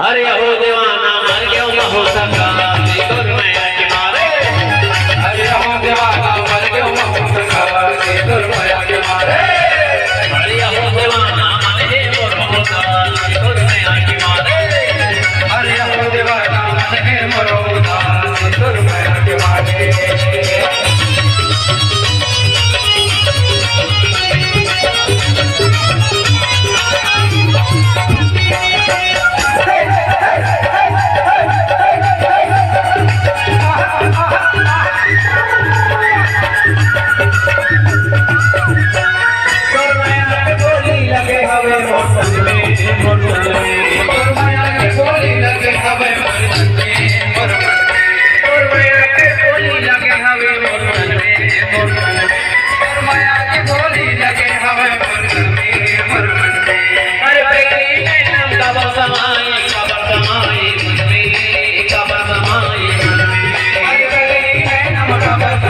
अरे हो दीवाना मर गया न हो सका दूर मैया के मारे। अरे हो दीवाना मर गया न हो सका दूर मैया के मारे। अरे हो दीवाना मर गया न हो सका दूर मैया के मारे। अरे हो दीवाना मर गया न हो सका दूर मैया के मारे। लगे हवे मोटल में